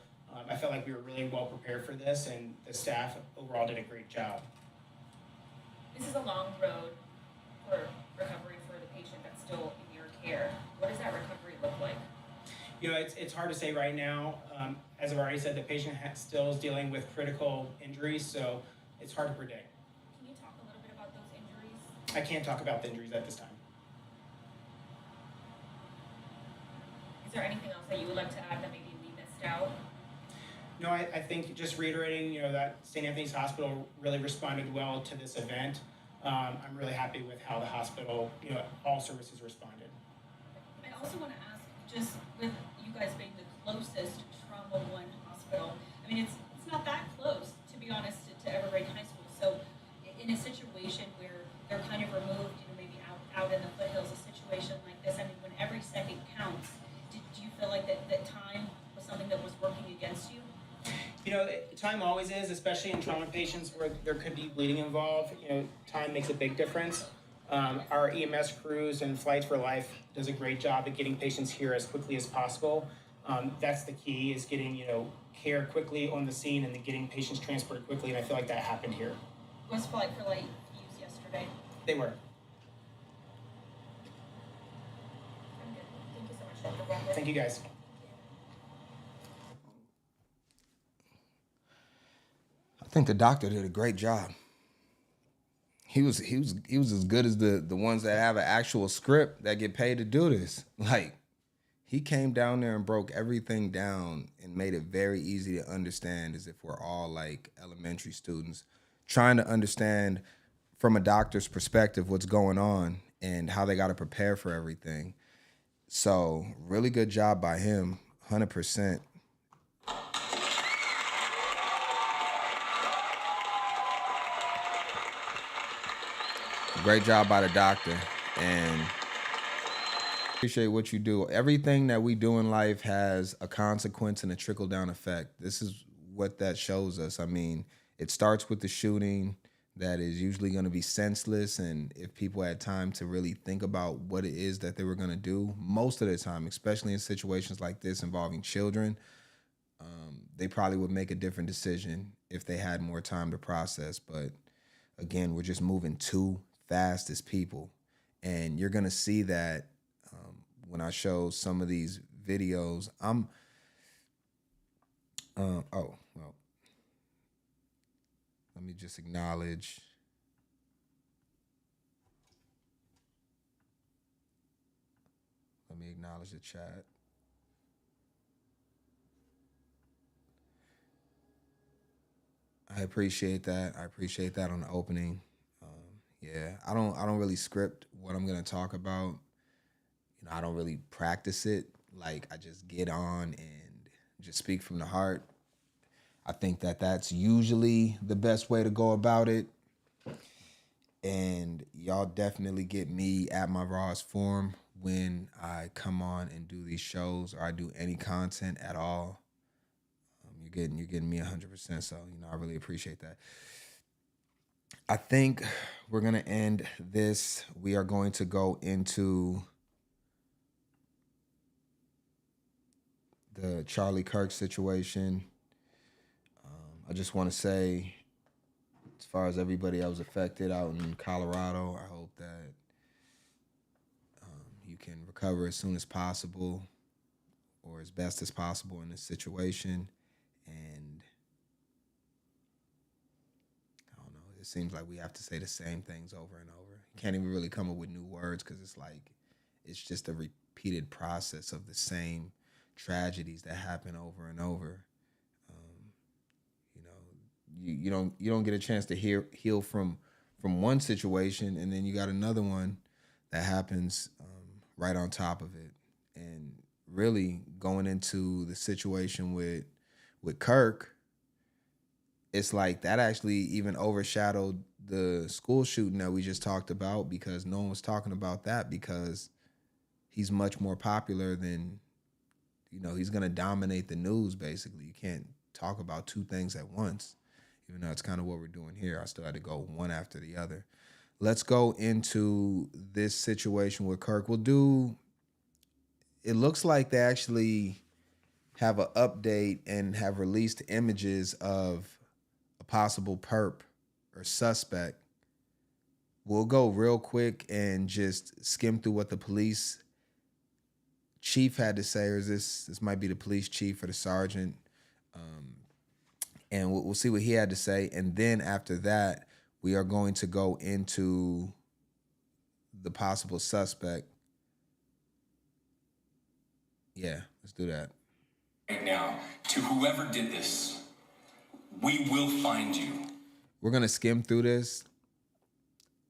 I felt like we were really well prepared for this, and the staff overall did a great job. This is a long road for recovery for the patient that's still in your care. What does that recovery look like? It's hard to say right now. As I've already said, the patient still is dealing with critical injuries, so it's hard to predict. Can you talk a little bit about those injuries? I can't talk about the injuries at this time. Is there anything else that you would like to add that maybe we missed out? No, I think just reiterating, that St. Anthony's Hospital really responded well to this event. I'm really happy with how the hospital, all services responded. I also want to ask, just with you guys being the closest Trauma 1 hospital, I mean, it's not that close, to be honest, to Evergreen High School. So in a situation where there like that time was something that was working against you? You know, time always is, especially in trauma patients where there could be bleeding involved. You know, time makes a big difference. Our EMS crews and Flights for Life does a great job at getting patients here as quickly as possible. That's the key, is getting, you know, care quickly on the scene and then getting patients transported quickly, and I feel like that happened here. Was Flight for Light used yesterday? They were. I'm good. Thank you so much, Dr. Brockwood. Thank you, guys. I think the doctor did a great job. He was as good as the ones that have an actual script that get paid to do this. Like, he came down there and broke everything down and made it very easy to understand, as if we're all like elementary students trying to understand from a doctor's perspective what's going on and how they got to prepare for everything. So really good job by him, 100%. Great job by the doctor, and appreciate what you do. Everything that we do in life has a consequence and a trickle-down effect. This is what that shows us. I mean, it starts with the shooting that is usually going to be senseless, and if people had time to really think about what it is that they were going to do, most of the time, especially in situations like this involving children, they probably would make a different decision if they had more time to process. But again, we're just moving too fast as people, and you're gonna see that when I show some of these videos. Let me just acknowledge. Let me acknowledge the chat. I appreciate that. I appreciate that on the opening. Yeah, I don't really script what I'm gonna talk about. You know, I don't really practice it. Like, I just get on and just speak from the heart. I think that that's usually the best way to go about it. And y'all definitely get me at my rawest form when I come on and do these shows, or I do any content at all. You're getting me 100%. So, you know, I really appreciate that. I think we're going to end this. We are going to go into the Charlie Kirk situation. I just want to say, as far as everybody that was affected out in Colorado, I hope that you can recover as soon as possible, or as best as possible in this situation. And I don't know, it seems like we have to say the same things over and over. You can't even really come up with new words, because it's like, it's just a repeated process of the same tragedies that happen over and over. You know, you don't get a chance to heal from one situation, and then you got another one that happens right on top of it. And really going into the situation with Kirk, it's like that actually even overshadowed the school shooting that we just talked about, because no one was talking about that, because he's much more popular than, you know, he's going to dominate the news, basically. You can't talk about two things at once, even though it's kind of what we're doing here. I still had to go one after the other. Let's go into this situation with Kirk. It looks like they actually have an update and have released images of a possible perp or suspect. We'll go real quick and just skim through what the police chief had to say, or this might be the police chief or the sergeant. And we'll see what he had to say. And then after that, we are going to go into the possible suspect. Yeah, let's do that. Right now, to whoever did this, we will find you. We're going to skim through this.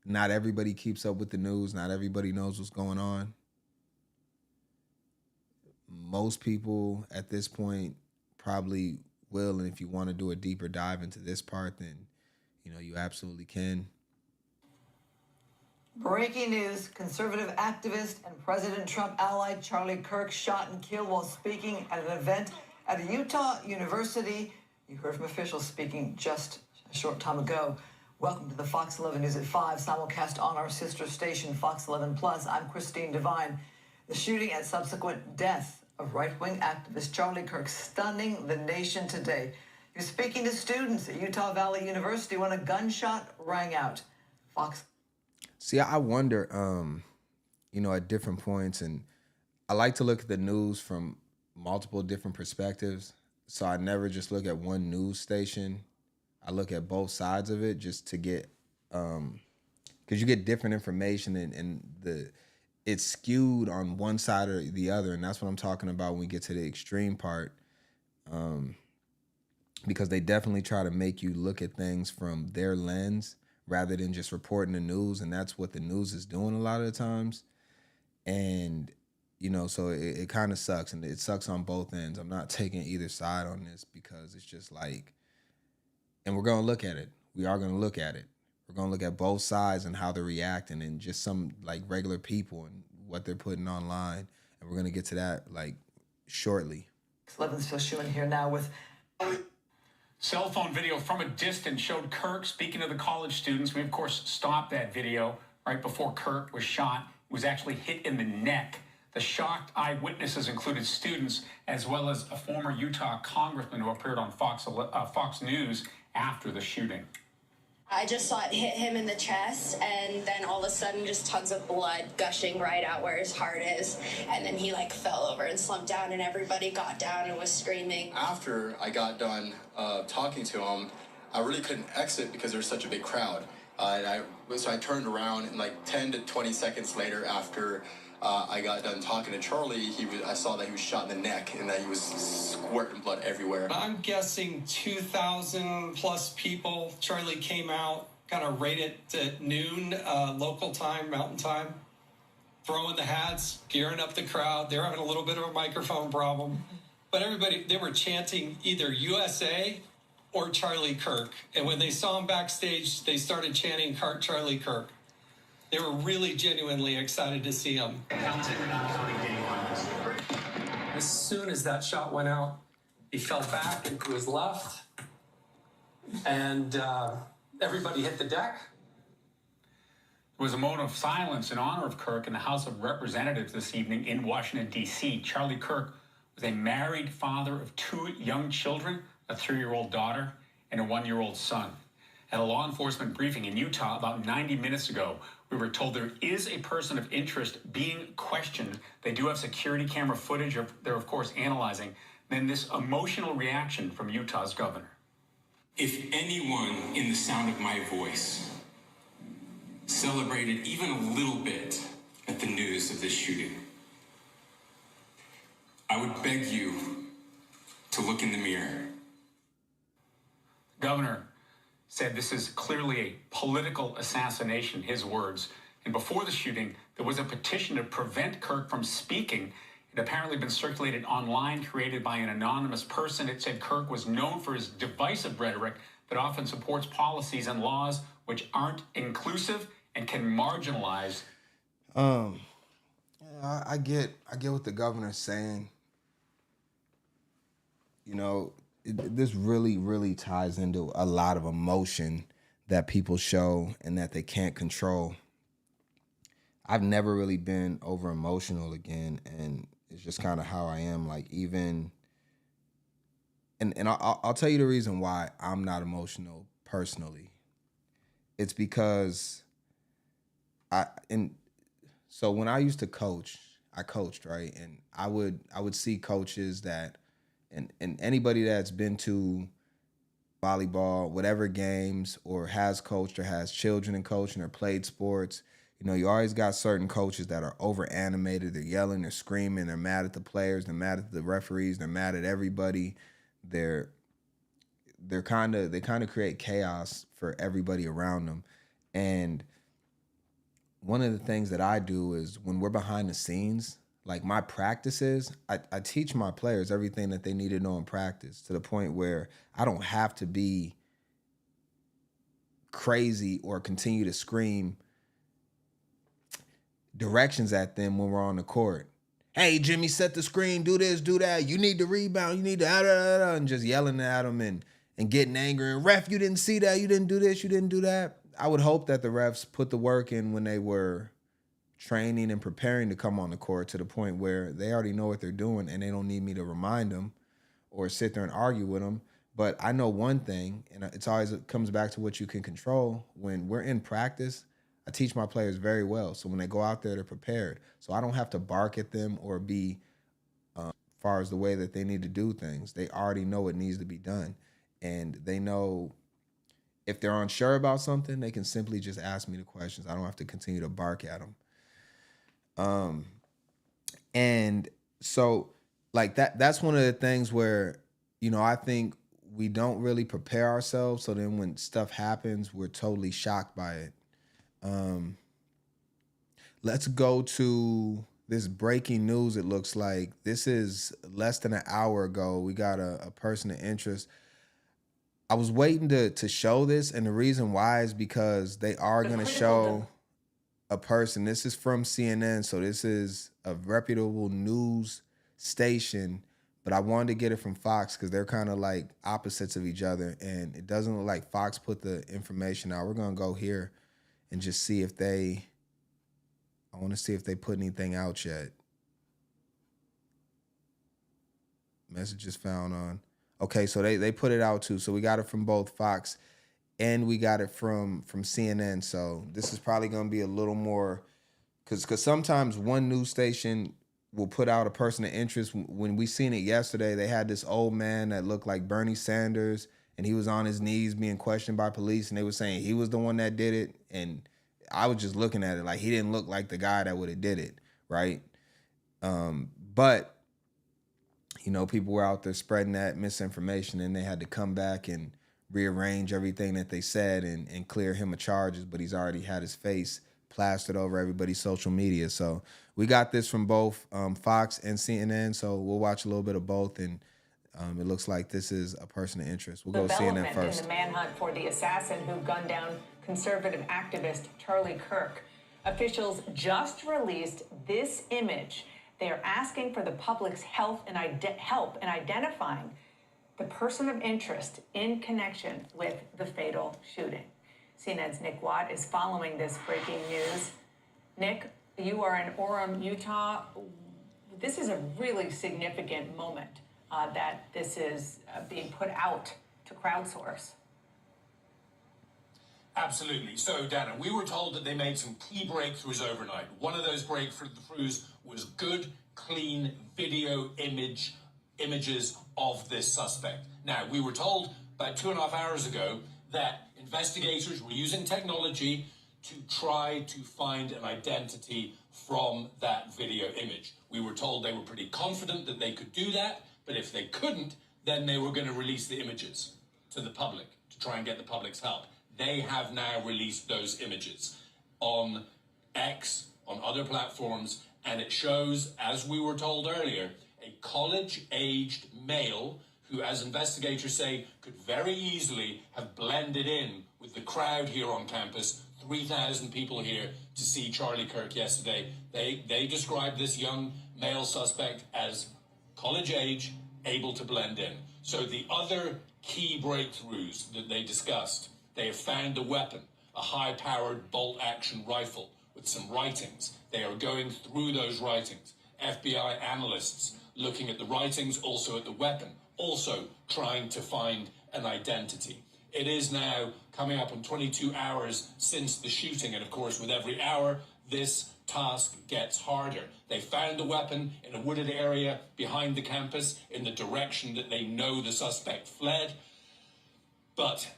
Not everybody keeps up with the news. Not everybody knows what's going on. Most people at this point probably will, and if you want to do a deeper dive into this part, then, you know, you absolutely can. Breaking news, conservative activist and President Trump ally Charlie Kirk shot and killed while speaking at an event at a Utah university. You heard from officials speaking just a short time ago. Welcome to the Fox 11 News at 5, simulcast on our sister station, Fox 11 Plus. I'm Christine Devine. The shooting and subsequent death of right-wing activist Charlie Kirk stunning the nation today. He was speaking to students at Utah Valley University when a gunshot rang out. Fox. See, I wonder, at different points, and I like to look at the news from multiple different perspectives. So I never just look at one news station. I look at both sides of it just to get, because you get different information and it's skewed on one side or the other. And that's what I'm talking about when we get to the extreme part. Because they definitely try to make you look at things from their lens rather than just reporting the news. And that's what the news is doing a lot of the times. And, so it kind of sucks. And it sucks on both ends. I'm not taking either side on this because it's just like, and we're going to look at it. We are going to look at it. We're going to look at both sides and how they're reacting and just some like regular people and what they're putting online. And we're going to get to that like shortly. 11's Phil Schuman here now with... Cell phone video from a distance showed Kirk speaking to the college students. We, of course, stopped that video right before Kirk was shot. He was actually hit in the neck. The shocked eyewitnesses included students as well as a former Utah congressman who appeared on Fox News after the shooting. I just saw it hit him in the chest, and then all of a sudden just tons of blood gushing right out where his heart is. And then he fell over and slumped down, and everybody got down and was screaming. After I got done talking to him, I really couldn't exit because there was such a big crowd. So I turned around, and 10 to 20 seconds later after I got done talking to Charlie, I saw that he was shot in the neck and that he was squirting blood everywhere. I'm guessing 2,000 plus people. Charlie came out kind of right at noon, local time, mountain time, throwing the hats, gearing up the crowd. They're having a little bit of a microphone problem. But everybody, they were chanting either USA or Charlie Kirk. And when they saw him backstage, they started chanting Charlie Kirk. They were really genuinely excited to see him. As soon as that shot went out, he fell back into his left, and everybody hit the deck. There was a moment of silence in honor of Kirk in the House of Representatives this evening in Washington, D.C. Charlie Kirk was a married father of 2 young children, a 3-year-old daughter and a 1-year-old son. At a law enforcement briefing in Utah about 90 minutes ago, we were told there is a person of interest being questioned. They do have security camera footage they're, of course, analyzing. Then this emotional reaction from Utah's governor. If anyone in the sound of my voice celebrated even a little bit at the news of this shooting, I would beg you to look in the mirror. Governor said this is clearly a political assassination, his words. And before the shooting, there was a petition to prevent Kirk from speaking. It had apparently been circulated online, created by an anonymous person. It said Kirk was known for his divisive rhetoric that often supports policies and laws which aren't inclusive and can marginalize. I get what the governor's saying. This really ties into a lot of emotion that people show and that they can't control. I've never really been over emotional again, and it's just kind of how I am. I'll tell you the reason why I'm not emotional personally. It's because so when I used to coach, I coached, right? And I would see coaches that and anybody that's been to volleyball, whatever games, or has coached or has children in coaching or played sports, you always got certain coaches that are over animated. They're yelling, they're screaming, they're mad at the players, they're mad at the referees, they're mad at everybody. They kind of create chaos for everybody around them. And one of the things that I do is when we're behind the scenes, like my practices, I teach my players everything that they need to know in practice to the point where I don't have to be crazy or continue to scream directions at them when we're on the court. Hey, Jimmy, set the screen, do this, do that. You need to rebound, you need to, and just yelling at them and getting angry. And ref, you didn't see that, you didn't do this, you didn't do that. I would hope that the refs put the work in when they were training and preparing to come on the court to the point where they already know what they're doing and they don't need me to remind them or sit there and argue with them. But I know one thing, and it comes back to what you can control. When we're in practice, I teach my players very well. So when they go out there, they're prepared. So I don't have to bark at them or be as far as the way that they need to do things. They already know what needs to be done. And they know if they're unsure about something, they can simply just ask me the questions. I don't have to continue to bark at them. And so like that's one of the things where, you know, I think we don't really prepare ourselves. So then when stuff happens, we're totally shocked by it. Let's go to this breaking news. It looks like this is less than an hour ago. We got a person of interest. I was waiting to show this, and the reason why is because they are going to show a person. This is from CNN, so this is a reputable news station, but I wanted to get it from Fox because they're kind of like opposites of each other, and it doesn't look like Fox put the information out. We're going to go here and just see if I want to see if they put anything out yet. Messages found on. Okay, so they put it out too. So we got it from both Fox and we got it from CNN. So this is probably going to be a little more, because sometimes one news station will put out a person of interest. When we seen it yesterday, they had this old man that looked like Bernie Sanders, and he was on his knees being questioned by police, and they were saying he was the one that did it. And I was just looking at it like he didn't look like the guy that would have did it, right? But you know, people were out there spreading that misinformation, and they had to come back and rearrange everything that they said and clear him of charges. But he's already had his face plastered over everybody's social media. So we got this from both Fox and CNN. So we'll watch a little bit of both, and it looks like this is a person of interest. We'll go CNN first. In the manhunt for the assassin who gunned down conservative activist Charlie Kirk. Officials just released this image. They are asking for the public's help in identifying the person of interest in connection with the fatal shooting. CNN's Nick Watt is following this breaking news. Nick, you are in Orem, Utah. This is a really significant moment that this is being put out to crowdsource. Absolutely. So, Dana, we were told that they made some key breakthroughs overnight. One of those breakthroughs was good, clean video images of this suspect. Now, we were told about 2.5 hours ago that investigators were using technology to try to find an identity from that video image. We were told they were pretty confident that they could do that, but if they couldn't, then they were going to release the images to the public to try and get the public's help. They have now released those images on X, on other platforms, and it shows, as we were told earlier, a college-aged male who, as investigators say, could very easily have blended in with the crowd here on campus. 3,000 people here to see Charlie Kirk yesterday. They described this young male suspect as college age, able to blend in. So the other key breakthroughs that they discussed, they have found a weapon, a high-powered bolt-action rifle with some writings. They are going through those writings. FBI analysts looking at the writings, also at the weapon, also trying to find an identity. It is now coming up on 22 hours since the shooting, and of course, with every hour, this task gets harder. They found the weapon in a wooded area behind the campus in the direction that they know the suspect fled, but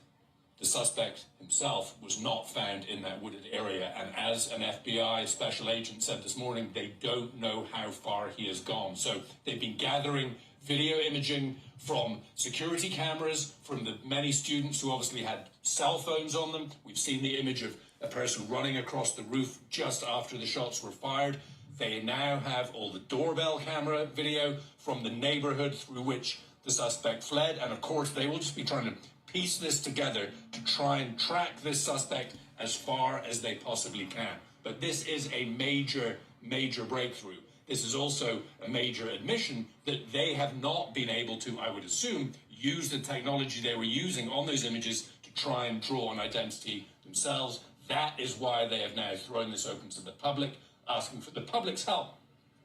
the suspect himself was not found in that wooded area, and as an FBI special agent said this morning, they don't know how far he has gone. So they've been gathering video imaging from security cameras, from the many students who obviously had cell phones on them. We've seen the image of a person running across the roof just after the shots were fired. They now have all the doorbell camera video from the neighborhood through which the suspect fled, and of course they will just be trying to piece this together to try and track this suspect as far as they possibly can. But this is a major, major breakthrough. This is also a major admission that they have not been able to, I would assume, use the technology they were using on those images to try and draw an identity themselves. That is why they have now thrown this open to the public, asking for the public's help,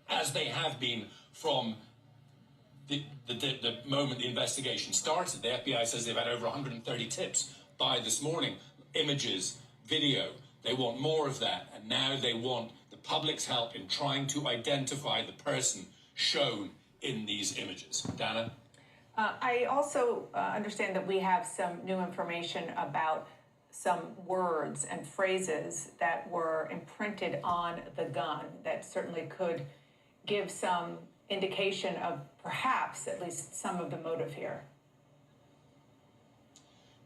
as they have been from the moment the investigation started. The FBI says they've had over 130 tips by this morning, images, video. They want more of that, and now they want the public's help in trying to identify the person shown in these images. Dana? I also understand that we have some new information about some words and phrases that were imprinted on the gun that certainly could give some indication of perhaps at least some of the motive here.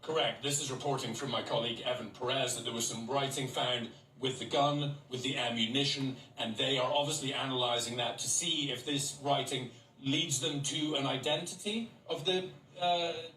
Correct. This is reporting from my colleague Evan Perez that there was some writing found with the gun, with the ammunition, and they are obviously analyzing that to see if this writing leads them to an identity of the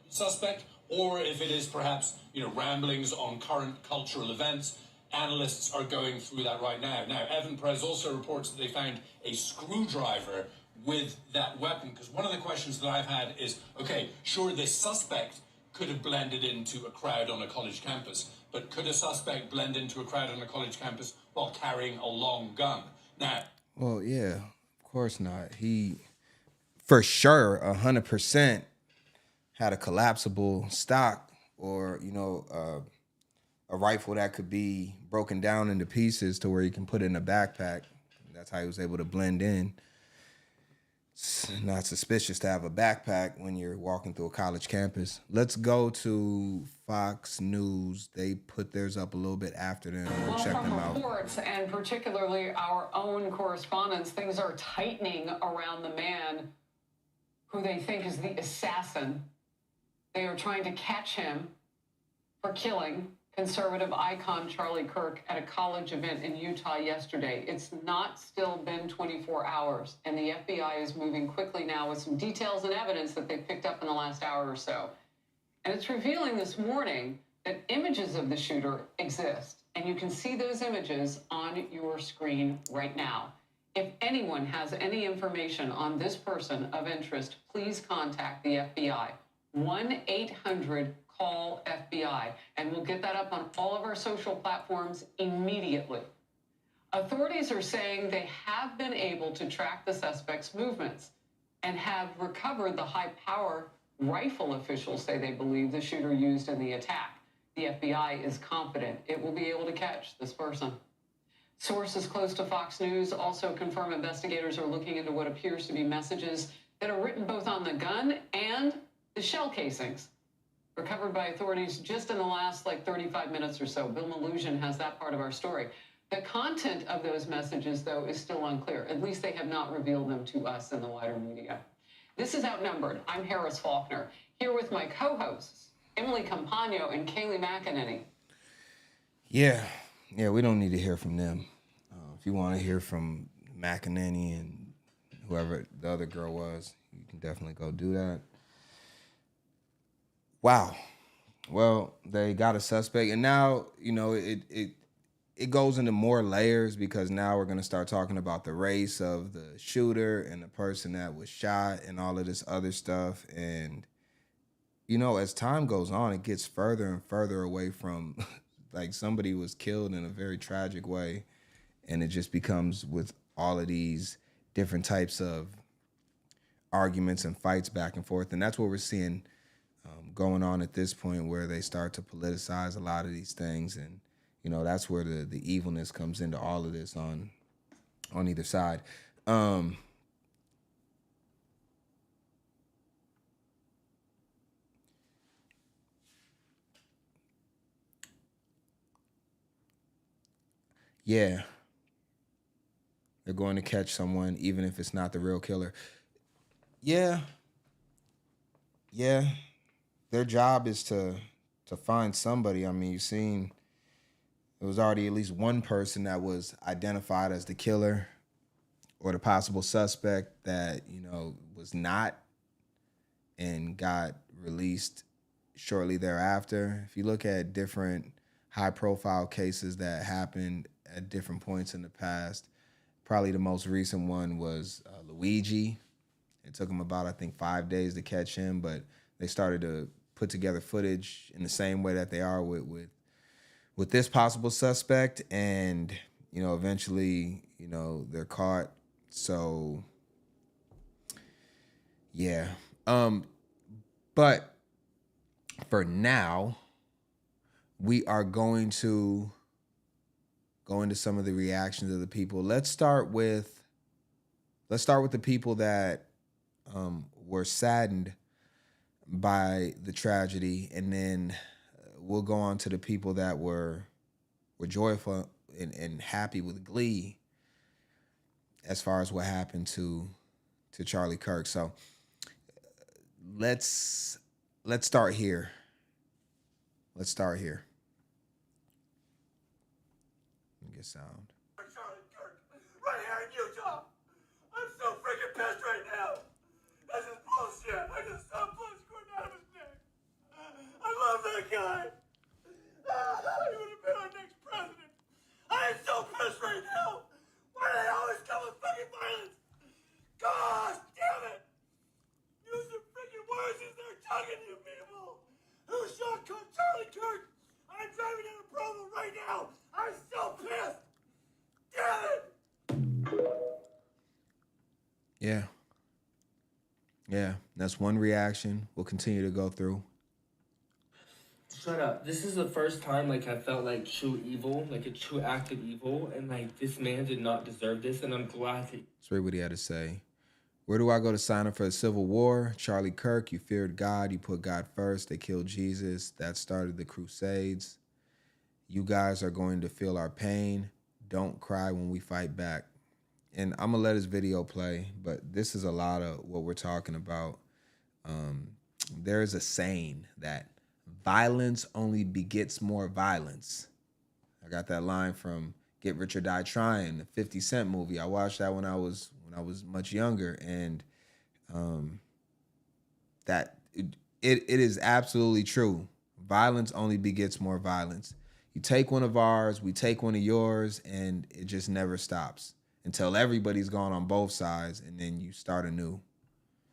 suspect, or if it is perhaps, ramblings on current cultural events. Analysts are going through that right now. Now, Evan Perez also reports that they found a screwdriver with that weapon, because one of the questions that I've had is, okay, sure, this suspect could have blended into a crowd on a college campus, but could a suspect blend into a crowd on a college campus while carrying a long gun? Now, well, yeah, of course not. He, for sure, 100% had a collapsible stock, or a rifle that could be broken down into pieces to where you can put it in a backpack. That's how he was able to blend in. It's not suspicious to have a backpack when you're walking through a college campus. Let's go to Fox News. They put theirs up a little bit after them. We'll check them out. Reports, and particularly our own correspondents, things are tightening around the man who they think is the assassin. They are trying to catch him for killing conservative icon Charlie Kirk at a college event in Utah yesterday. It's not still been 24 hours, and the FBI is moving quickly now with some details and evidence that they've picked up in the last hour or so. And it's revealing this morning that images of the shooter exist, and you can see those images on your screen right now. If anyone has any information on this person of interest, please contact the FBI. 1-800-CALL-FBI, and we'll get that up on all of our social platforms immediately. Authorities are saying they have been able to track the suspect's movements and have recovered the high-power rifle officials say they believe the shooter used in the attack. The FBI is confident it will be able to catch this person. Sources close to Fox News also confirm investigators are looking into what appears to be messages that are written both on the gun and the shell casings, recovered by authorities just in the last 35 minutes or so. Bill Mallusion has that part of our story. The content of those messages, though, is still unclear. At least they have not revealed them to us in the wider media. This is Outnumbered. I'm Harris Faulkner, here with my co-hosts, Emily Campagno and Kaylee McEnany. Yeah, we don't need to hear from them. If you want to hear from McEnany and whoever the other girl was, you can definitely go do that. Wow. Well, they got a suspect, and now, it goes into more layers, because now we're going to start talking about the race of the shooter and the person that was shot and all of this other stuff. And, as time goes on, it gets further and further away from, somebody was killed in a very tragic way, and it just becomes with all of these different types of arguments and fights back and forth. And that's what we're seeing going on at this point, where they start to politicize a lot of these things. And, that's where the evilness comes into all of this on either side. Yeah. They're going to catch someone, even if it's not the real killer. Yeah. Their job is to find somebody. I mean, you've seen there was already at least one person that was identified as the killer or the possible suspect that, was not, and got released shortly thereafter. If you look at different high-profile cases that happened at different points in the past. Probably the most recent one was Luigi. It took them about, I think, 5 days to catch him, but they started to put together footage in the same way that they are with this possible suspect, and eventually, they're caught. So, yeah. But for now, we are going to go into some of the reactions of the people. Let's start with the people that were saddened by the tragedy, and then we'll go on to the people that were joyful and happy with glee as far as what happened to Charlie Kirk. So let's start here. Let's start here. Let me get sound. Charlie Kirk, right here in Utah. I'm so freaking pissed right now. This is bullshit. I just saw blood squirting out of his neck. I love that guy. He would have been our next president. I am so pissed right now. Why do they always come with fucking violence? Gosh damn it. Use the freaking words as they're talking to you people. Who shot Charlie Kirk? I'm driving down a Provo right now. I'm so pissed. Damn it. Yeah, that's one reaction we'll continue to go through. Shut up. This is the first time I felt like true evil, like a true act of evil, and this man did not deserve this, and I'm glad that. Let's read what he had to say. Where do I go to sign up for the Civil War? Charlie Kirk, you feared God, you put God first, they killed Jesus, that started the Crusades. You guys are going to feel our pain. Don't cry when we fight back. And I'm gonna let his video play, but this is a lot of what we're talking about. There is a saying that violence only begets more violence. I got that line from Get Rich or Die Trying, the 50 Cent movie. I watched that when I was much younger, and that it is absolutely true. Violence only begets more violence. You take one of ours, we take one of yours, and it just never stops until everybody's gone on both sides, and then you start anew.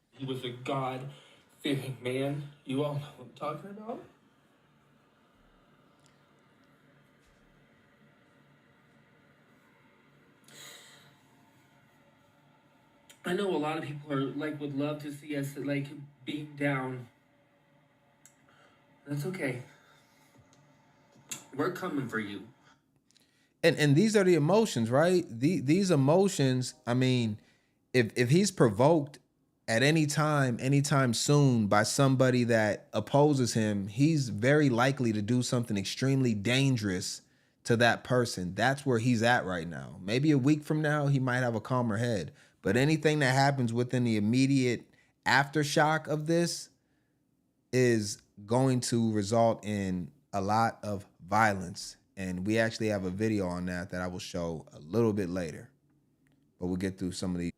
He was a God-fearing man. You all know what I'm talking about? I know a lot of people are would love to see us being down. That's okay. We're coming for you. And these are the emotions, right? These emotions, I mean, if he's provoked at any time, anytime soon by somebody that opposes him, he's very likely to do something extremely dangerous to that person. That's where he's at right now. Maybe a week from now, he might have a calmer head. But anything that happens within the immediate aftershock of this is going to result in a lot of violence. And we actually have a video on that I will show a little bit later. But we'll get through some of these.